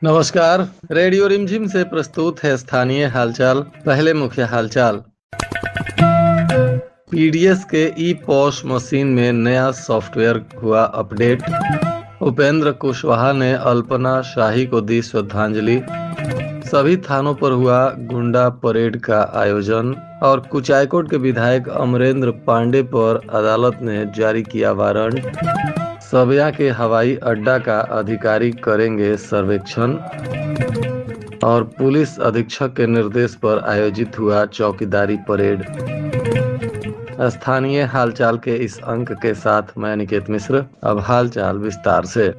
नमस्कार। रेडियो रिमझिम से प्रस्तुत है स्थानीय हालचाल। पहले मुख्य हालचाल। पीडीएस के ई पॉस मशीन में नया सॉफ्टवेयर हुआ अपडेट। उपेंद्र कुशवाहा ने अल्पना शाही को दी श्रद्धांजलि। सभी थानों पर हुआ गुंडा परेड का आयोजन। और कुचायकोट के विधायक अमरेंद्र पांडे पर अदालत ने जारी किया वारंट। सबिया के हवाई अड्डा का अधिकारी करेंगे सर्वेक्षण। और पुलिस अधीक्षक के निर्देश पर आयोजित हुआ चौकीदारी परेड। स्थानीय हालचाल के इस अंक के साथ मैं निकेत मिश्र। अब हालचाल विस्तार से।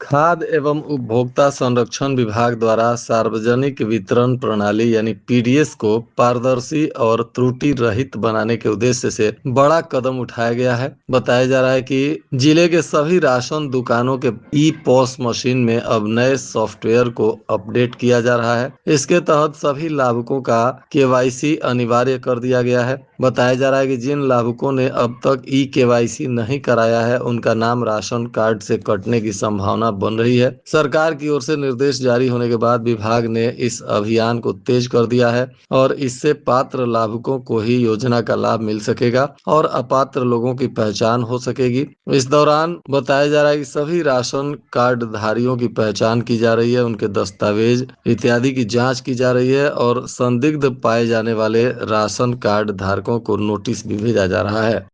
खाद्य एवं उपभोक्ता संरक्षण विभाग द्वारा सार्वजनिक वितरण प्रणाली यानी पीडीएस को पारदर्शी और त्रुटि रहित बनाने के उद्देश्य से बड़ा कदम उठाया गया है। बताया जा रहा है कि जिले के सभी राशन दुकानों के ई पॉस मशीन में अब नए सॉफ्टवेयर को अपडेट किया जा रहा है। इसके तहत सभी लाभुकों का केवाईसी अनिवार्य कर दिया गया है। बताया जा रहा है कि जिन लाभुकों ने अब तक ई केवाईसी नहीं कराया है उनका नाम राशन कार्ड से कटने की संभावना बन रही है। सरकार की ओर से निर्देश जारी होने के बाद विभाग ने इस अभियान को तेज कर दिया है और इससे पात्र लाभुकों को ही योजना का लाभ मिल सकेगा और अपात्र लोगों की पहचान हो सकेगी। इस दौरान बताया जा रहा है कि सभी राशन कार्ड धारियों की पहचान की जा रही है, उनके दस्तावेज इत्यादि की जांच की जा रही है और संदिग्ध पाए जाने वाले राशन कार्ड धारकों को नोटिस भी भेजा जा रहा है।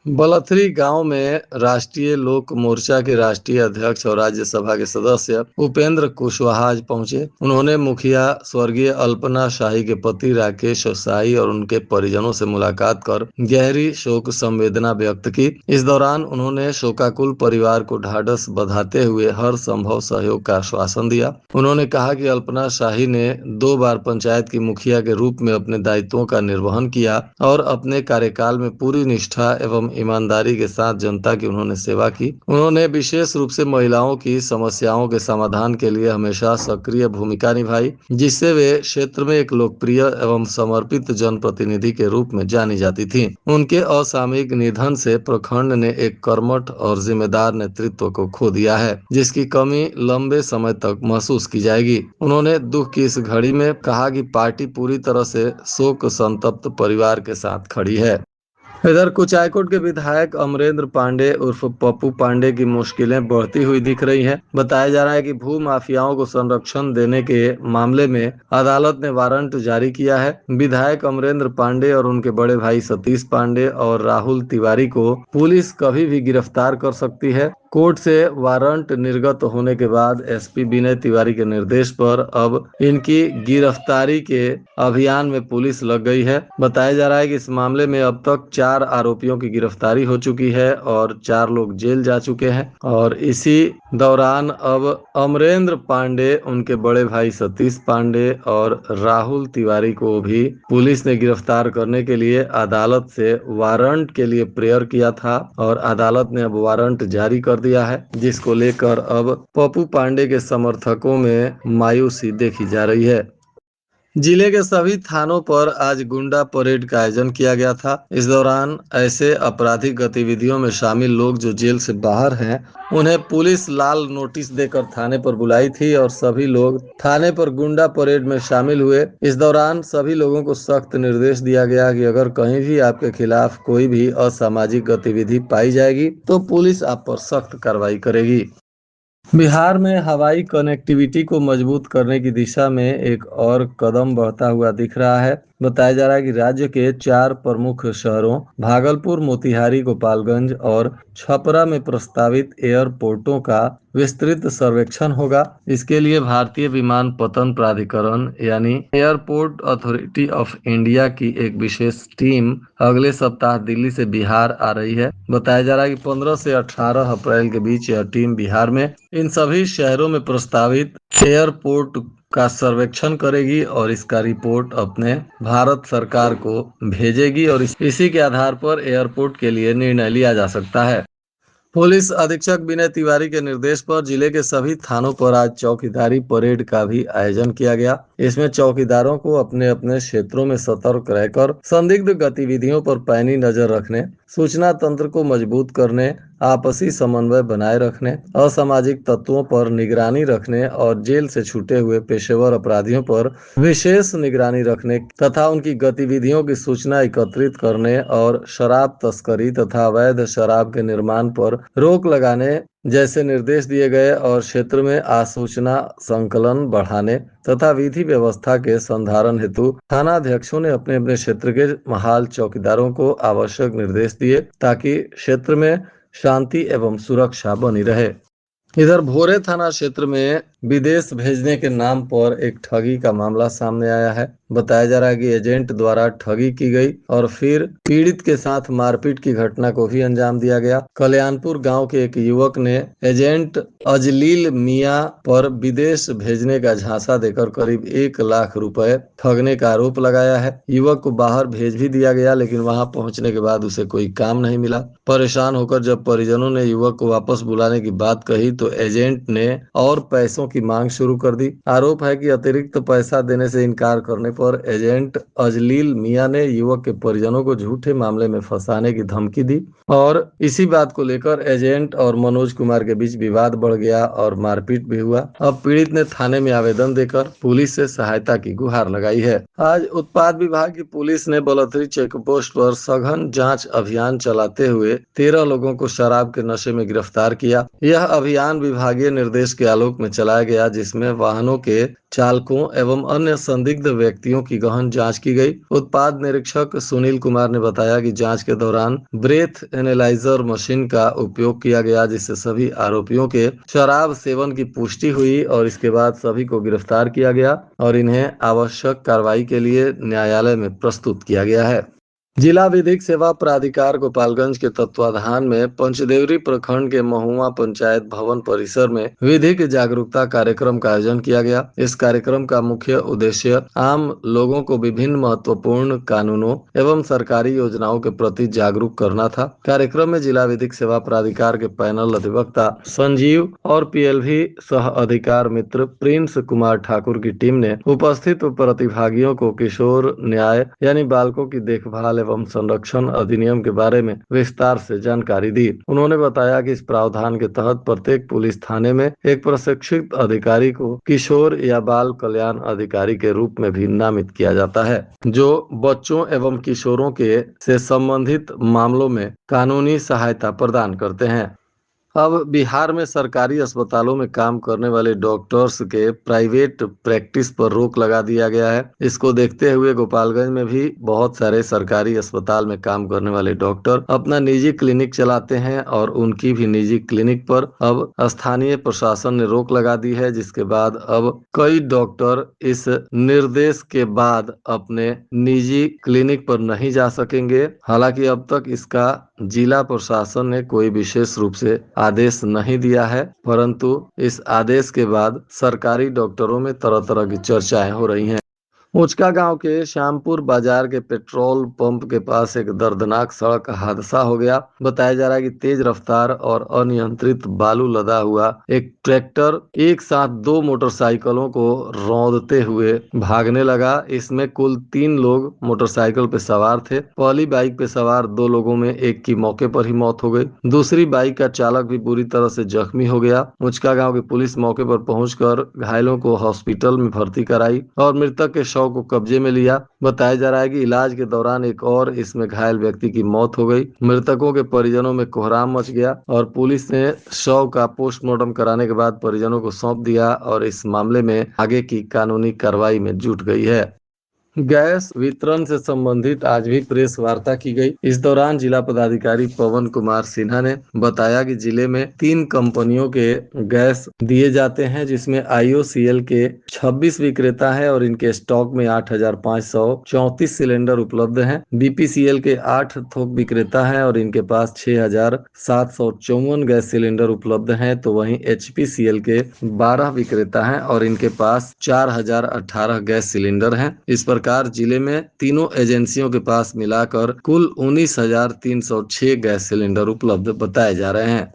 बलथरी गांव में राष्ट्रीय लोक मोर्चा के राष्ट्रीय अध्यक्ष और राज्यसभा के सदस्य उपेंद्र कुशवाहा आज पहुंचे। उन्होंने मुखिया स्वर्गीय अल्पना शाही के पति राकेश शाही और उनके परिजनों से मुलाकात कर गहरी शोक संवेदना व्यक्त की। इस दौरान उन्होंने शोकाकुल परिवार को ढाढ़स बंधाते हुए हर संभव सहयोग का आश्वासन दिया। उन्होंने कहा कि अल्पना शाही ने 2 बार पंचायत की मुखिया के रूप में अपने दायित्वों का निर्वहन किया और अपने कार्यकाल में पूरी निष्ठा एवं ईमानदारी के साथ जनता की उन्होंने सेवा की। उन्होंने विशेष रूप से महिलाओं की समस्याओं के समाधान के लिए हमेशा सक्रिय भूमिका निभाई, जिससे वे क्षेत्र में एक लोकप्रिय एवं समर्पित जनप्रतिनिधि के रूप में जानी जाती थीं। उनके असामयिक निधन से प्रखंड ने एक कर्मठ और जिम्मेदार नेतृत्व को खो दिया है, जिसकी कमी लंबे समय तक महसूस की जाएगी। उन्होंने दुख की इस घड़ी में कहा कि पार्टी पूरी तरह से शोक संतप्त परिवार के साथ खड़ी है। इधर कुचायकोट के विधायक अमरेंद्र पांडे उर्फ पप्पू पांडे की मुश्किलें बढ़ती हुई दिख रही हैं। बताया जा रहा है कि भू माफियाओं को संरक्षण देने के मामले में अदालत ने वारंट जारी किया है। विधायक अमरेंद्र पांडे और उनके बड़े भाई सतीश पांडे और राहुल तिवारी को पुलिस कभी भी गिरफ्तार कर सकती है। कोर्ट से वारंट निर्गत होने के बाद एसपी विनय तिवारी के निर्देश पर अब इनकी गिरफ्तारी के अभियान में पुलिस लग गई है। बताया जा रहा है कि इस मामले में अब तक 4 आरोपियों की गिरफ्तारी हो चुकी है और 4 लोग जेल जा चुके हैं। और इसी दौरान अब अमरेंद्र पांडे, उनके बड़े भाई सतीश पांडे और राहुल तिवारी को भी पुलिस ने गिरफ्तार करने के लिए अदालत से वारंट के लिए प्रेयर किया था और अदालत ने अब वारंट जारी कर दिया है, जिसको लेकर अब पप्पू पांडे के समर्थकों में मायूसी देखी जा रही है। जिले के सभी थानों पर आज गुंडा परेड का आयोजन किया गया था। इस दौरान ऐसे आपराधिक गतिविधियों में शामिल लोग जो जेल से बाहर हैं, उन्हें पुलिस लाल नोटिस देकर थाने पर बुलाई थी और सभी लोग थाने पर गुंडा परेड में शामिल हुए। इस दौरान सभी लोगों को सख्त निर्देश दिया गया कि अगर कहीं भी आपके खिलाफ कोई भी असामाजिक गतिविधि पाई जाएगी तो पुलिस आप पर सख्त कार्रवाई करेगी। बिहार में हवाई कनेक्टिविटी को मजबूत करने की दिशा में एक और कदम बढ़ता हुआ दिख रहा है। बताया जा रहा है कि राज्य के 4 प्रमुख शहरों भागलपुर, मोतिहारी, गोपालगंज और छपरा में प्रस्तावित एयरपोर्टों का विस्तृत सर्वेक्षण होगा। इसके लिए भारतीय विमानपत्तन प्राधिकरण यानी एयरपोर्ट अथॉरिटी ऑफ इंडिया की एक विशेष टीम अगले सप्ताह दिल्ली से बिहार आ रही है। बताया जा रहा है कि 15 से 18 अप्रैल के बीच यह टीम बिहार में इन सभी शहरों में प्रस्तावित एयरपोर्ट का सर्वेक्षण करेगी और इसका रिपोर्ट अपने भारत सरकार को भेजेगी और इसी के आधार पर एयरपोर्ट के लिए निर्णय लिया जा सकता है। पुलिस अधीक्षक विनय तिवारी के निर्देश पर जिले के सभी थानों पर आज चौकीदारी परेड का भी आयोजन किया गया। इसमें चौकीदारों को अपने अपने क्षेत्रों में सतर्क रहकर संदिग्ध गतिविधियों पर पैनी नजर रखने, सूचना तंत्र को मजबूत करने, आपसी समन्वय बनाए रखने, असामाजिक तत्वों पर निगरानी रखने और जेल से छूटे हुए पेशेवर अपराधियों पर विशेष निगरानी रखने तथा उनकी गतिविधियों की सूचना एकत्रित करने और शराब तस्करी तथा अवैध शराब के निर्माण पर रोक लगाने जैसे निर्देश दिए गए और क्षेत्र में आसूचना संकलन बढ़ाने तथा विधि व्यवस्था के संधारण हेतु थानाध्यक्षों ने अपने अपने क्षेत्र के महाल चौकीदारों को आवश्यक निर्देश दिए ताकि क्षेत्र में शांति एवं सुरक्षा बनी रहे। इधर भोरे थाना क्षेत्र में विदेश भेजने के नाम पर एक ठगी का मामला सामने आया है। बताया जा रहा है कि एजेंट द्वारा ठगी की गई और फिर पीड़ित के साथ मारपीट की घटना को भी अंजाम दिया गया। कल्याणपुर गांव के एक युवक ने एजेंट अजलील मियां पर विदेश भेजने का झांसा देकर करीब 1 लाख रुपए ठगने का आरोप लगाया है। युवक को बाहर भेज भी दिया गया, लेकिन वहां पहुंचने के बाद उसे कोई काम नहीं मिला। परेशान होकर जब परिजनों ने युवक को वापस बुलाने की बात कही तो एजेंट ने और पैसों की मांग शुरू कर दी। आरोप है कि अतिरिक्त पैसा देने से इनकार करने पर एजेंट अजलील मियां ने युवक के परिजनों को झूठे मामले में फंसाने की धमकी दी और इसी बात को लेकर एजेंट और मनोज कुमार के बीच विवाद बढ़ गया और मारपीट भी हुआ। अब पीड़ित ने थाने में आवेदन देकर पुलिस से सहायता की गुहार लगाई है। आज उत्पाद विभाग की पुलिस ने बलथरी चेक पोस्ट पर सघन जांच अभियान चलाते हुए 13 लोगों को शराब के नशे में गिरफ्तार किया। यह अभियान विभागीय निर्देश के आलोक में चलाया गया, जिसमें वाहनों के चालकों एवं अन्य संदिग्ध व्यक्तियों की गहन जांच की गई। उत्पाद निरीक्षक सुनील कुमार ने बताया कि जांच के दौरान ब्रेथ एनालाइजर मशीन का उपयोग किया गया, जिससे सभी आरोपियों के शराब सेवन की पुष्टि हुई और इसके बाद सभी को गिरफ्तार किया गया और इन्हें आवश्यक कार्रवाई के लिए न्यायालय में प्रस्तुत किया गया है। जिला विधिक सेवा प्राधिकार गोपालगंज के तत्वाधान में पंचदेवरी प्रखंड के महुआ पंचायत भवन परिसर में विधिक जागरूकता कार्यक्रम का आयोजन किया गया। इस कार्यक्रम का मुख्य उद्देश्य आम लोगों को विभिन्न महत्वपूर्ण कानूनों एवं सरकारी योजनाओं के प्रति जागरूक करना था। कार्यक्रम में जिला विधिक सेवा प्राधिकार के पैनल अधिवक्ता संजीव और पीएलवी सह अधिकार मित्र प्रिंस कुमार ठाकुर की टीम ने उपस्थित प्रतिभागियों को किशोर न्याय यानी बालकों की देखभाल एवं संरक्षण अधिनियम के बारे में विस्तार से जानकारी दी। उन्होंने बताया कि इस प्रावधान के तहत प्रत्येक पुलिस थाने में एक प्रशिक्षित अधिकारी को किशोर या बाल कल्याण अधिकारी के रूप में भी नामित किया जाता है, जो बच्चों एवं किशोरों के से संबंधित मामलों में कानूनी सहायता प्रदान करते हैं। अब बिहार में सरकारी अस्पतालों में काम करने वाले डॉक्टर्स के प्राइवेट प्रैक्टिस पर रोक लगा दिया गया है। इसको देखते हुए गोपालगंज में भी बहुत सारे सरकारी अस्पताल में काम करने वाले डॉक्टर अपना निजी क्लिनिक चलाते हैं और उनकी भी निजी क्लिनिक पर अब स्थानीय प्रशासन ने रोक लगा दी है, जिसके बाद अब कई डॉक्टर इस निर्देश के बाद अपने निजी क्लिनिक पर नहीं जा सकेंगे। हालांकि अब तक इसका जिला प्रशासन ने कोई विशेष रूप से आदेश नहीं दिया है, परंतु इस आदेश के बाद सरकारी डॉक्टरों में तरह तरह की चर्चाएं हो रही हैं। मुचका गांव के श्यामपुर बाजार के पेट्रोल पंप के पास एक दर्दनाक सड़क हादसा हो गया। बताया जा रहा है कि तेज रफ्तार और अनियंत्रित बालू लदा हुआ एक ट्रैक्टर एक साथ 2 मोटरसाइकिलों को रौंदते हुए भागने लगा। इसमें कुल 3 लोग मोटरसाइकिल पे सवार थे। पहली बाइक पे सवार 2 लोगों में एक की मौके पर ही मौत हो गई। दूसरी बाइक का चालक भी बुरी तरह से जख्मी हो गया। मुचका गांव की पुलिस मौके पर पहुंचकर घायलों को हॉस्पिटल में भर्ती कराई और मृतक के शव को कब्जे में लिया। बताया जा रहा है कि इलाज के दौरान एक और इसमें घायल व्यक्ति की मौत हो गई। मृतकों के परिजनों में कोहराम मच गया और पुलिस ने शव का पोस्टमार्टम कराने के बाद परिजनों को सौंप दिया और इस मामले में आगे की कानूनी कार्रवाई में जुट गई है। गैस वितरण से संबंधित आज भी प्रेस वार्ता की गई। इस दौरान जिला पदाधिकारी पवन कुमार सिन्हा ने बताया कि जिले में 3 कंपनियों के गैस दिए जाते हैं, जिसमें आईओसीएल के 26 विक्रेता हैं और इनके स्टॉक में 8,534 सिलेंडर उपलब्ध हैं। बीपीसीएल के 8 थोक विक्रेता हैं और इनके पास 6,754 गैस सिलेंडर उपलब्ध हैं, तो वहीं एचपीसीएल के 12 विक्रेता हैं और इनके पास 4,018 गैस सिलेंडर हैं। इस प्रकार जिले में तीनों एजेंसियों के पास मिलाकर कुल 19,306 गैस सिलेंडर उपलब्ध बताए जा रहे हैं।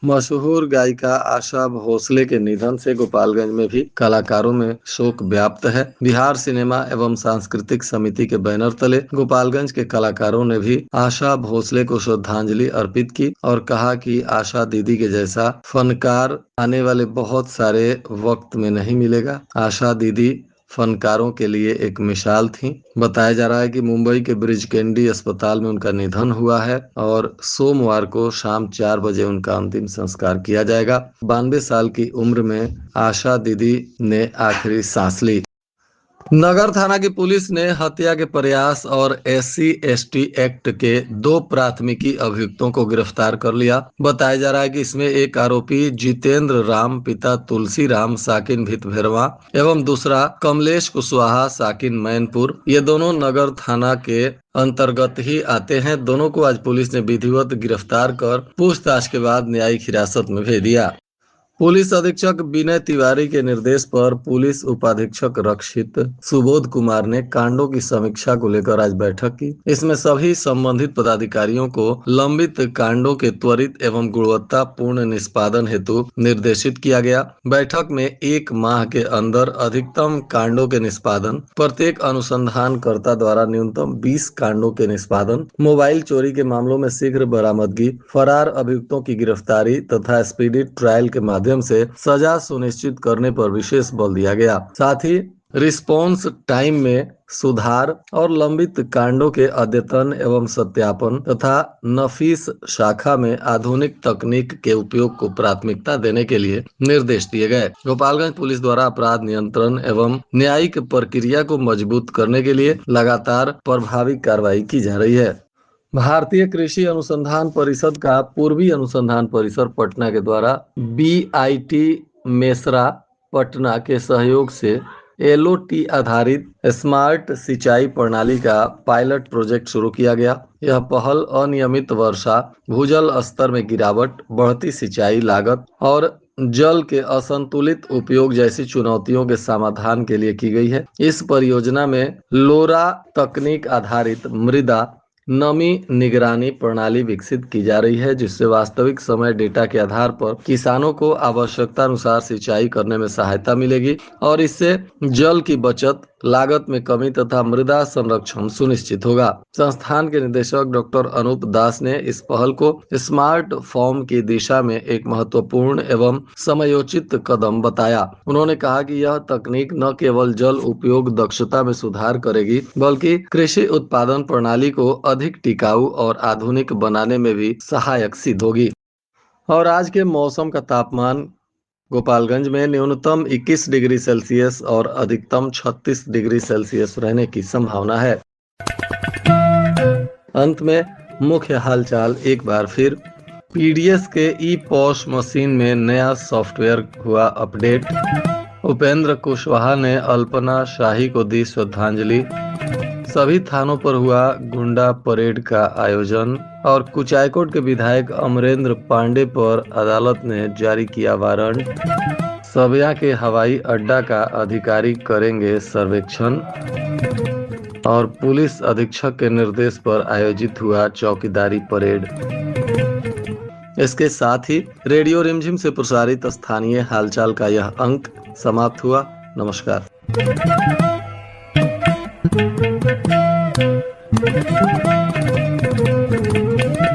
मशहूर गायिका आशा भोसले के निधन से गोपालगंज में भी कलाकारों में शोक व्याप्त है। बिहार सिनेमा एवं सांस्कृतिक समिति के बैनर तले गोपालगंज के कलाकारों ने भी आशा भोसले को श्रद्धांजलि अर्पित की और कहा कि आशा दीदी के जैसा फनकार आने वाले बहुत सारे वक्त में नहीं मिलेगा। आशा दीदी फनकारों के लिए एक मिसाल थी। बताया जा रहा है कि मुंबई के ब्रिज कैंडी अस्पताल में उनका निधन हुआ है और सोमवार को शाम 4 बजे उनका अंतिम संस्कार किया जाएगा। 92 साल की उम्र में आशा दीदी ने आखिरी सांस ली। नगर थाना की पुलिस ने हत्या के प्रयास और SC/ST एक्ट के 2 प्राथमिकी अभियुक्तों को गिरफ्तार कर लिया। बताया जा रहा है कि इसमें एक आरोपी जितेंद्र राम पिता तुलसी राम साकिन भितभेरवा एवं दूसरा कमलेश कुशवाहा साकिन मैनपुर, ये दोनों नगर थाना के अंतर्गत ही आते हैं। दोनों को आज पुलिस ने विधिवत गिरफ्तार कर पूछताछ के बाद न्यायिक हिरासत में भेज दिया। पुलिस अधीक्षक विनय तिवारी के निर्देश पर पुलिस उपाधीक्षक रक्षित सुबोध कुमार ने कांडों की समीक्षा को लेकर आज बैठक की। इसमें सभी संबंधित पदाधिकारियों को लंबित कांडों के त्वरित एवं गुणवत्तापूर्ण निष्पादन हेतु निर्देशित किया गया। बैठक में 1 माह के अंदर अधिकतम कांडों के निष्पादन, प्रत्येक अनुसंधानकर्ता द्वारा न्यूनतम 20 कांडों के निष्पादन, मोबाइल चोरी के मामलों में शीघ्र बरामदगी, फरार अभियुक्तों की गिरफ्तारी तथा स्पीडी ट्रायल के माध्यम से सजा सुनिश्चित करने पर विशेष बल दिया गया। साथ ही रिस्पॉन्स टाइम में सुधार और लंबित कांडों के अद्यतन एवं सत्यापन तथा नफीस शाखा में आधुनिक तकनीक के उपयोग को प्राथमिकता देने के लिए निर्देश दिए गए। गोपालगंज पुलिस द्वारा अपराध नियंत्रण एवं न्यायिक प्रक्रिया को मजबूत करने के लिए लगातार प्रभावी कार्रवाई की जा रही है। भारतीय कृषि अनुसंधान परिषद का पूर्वी अनुसंधान परिसर पटना के द्वारा BIT मेसरा पटना के सहयोग से LOT आधारित स्मार्ट सिंचाई प्रणाली का पायलट प्रोजेक्ट शुरू किया गया। यह पहल अनियमित वर्षा, भूजल स्तर में गिरावट, बढ़ती सिंचाई लागत और जल के असंतुलित उपयोग जैसी चुनौतियों के समाधान के लिए की गई है। इस परियोजना में लोरा तकनीक आधारित मृदा नमी निगरानी प्रणाली विकसित की जा रही है, जिससे वास्तविक समय डेटा के आधार पर किसानों को आवश्यकता अनुसार सिंचाई करने में सहायता मिलेगी और इससे जल की बचत, लागत में कमी तथा मृदा संरक्षण सुनिश्चित होगा। संस्थान के निदेशक डॉक्टर अनूप दास ने इस पहल को स्मार्ट फार्म की दिशा में एक महत्वपूर्ण एवं समयोचित कदम बताया। उन्होंने कहा कि यह तकनीक न केवल जल उपयोग दक्षता में सुधार करेगी, बल्कि कृषि उत्पादन प्रणाली को अधिक टिकाऊ और आधुनिक बनाने में भी सहायक सिद्ध होगी। और आज के मौसम का तापमान गोपालगंज में न्यूनतम 21 डिग्री सेल्सियस और अधिकतम 36 डिग्री सेल्सियस रहने की संभावना है। अंत में मुख्य हालचाल एक बार फिर। PDS के ई-पॉस मशीन में नया सॉफ्टवेयर हुआ अपडेट। उपेंद्र कुशवाहा ने अल्पना शाही को दी श्रद्धांजलि। सभी थानों पर हुआ गुंडा परेड का आयोजन। और कुचायकोट के विधायक अमरेंद्र पांडे पर अदालत ने जारी किया वारंट। सबिया के हवाई अड्डा का अधिकारी करेंगे सर्वेक्षण। और पुलिस अधीक्षक के निर्देश पर आयोजित हुआ चौकीदारी परेड। इसके साथ ही रेडियो रिमझिम से प्रसारित स्थानीय हालचाल का यह अंक समाप्त हुआ। नमस्कार।